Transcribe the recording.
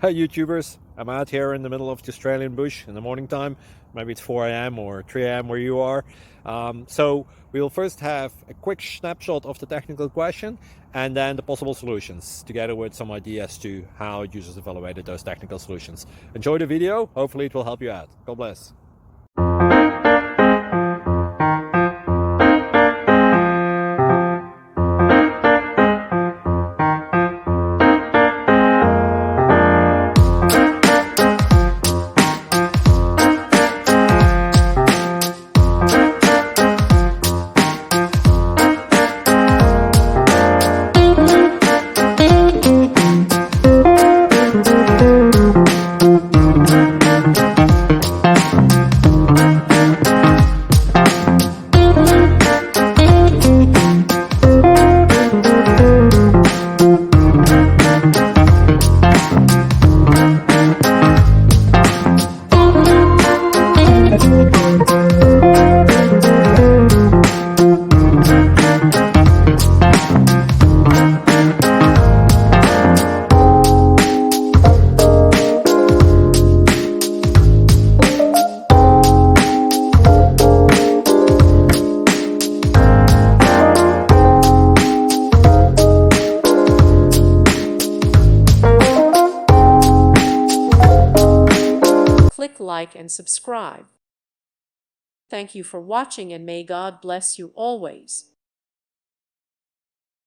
Hey YouTubers, I'm out here in the middle of the Australian bush in the morning time. Maybe it's 4 a.m. or 3 a.m. where you are. So we'll first have a quick snapshot of the technical question and then the possible solutions, together with some ideas to how users evaluated those technical solutions. Enjoy the video, hopefully it will help you out. God bless. Click like and subscribe. Thank you for watching and may God bless you always.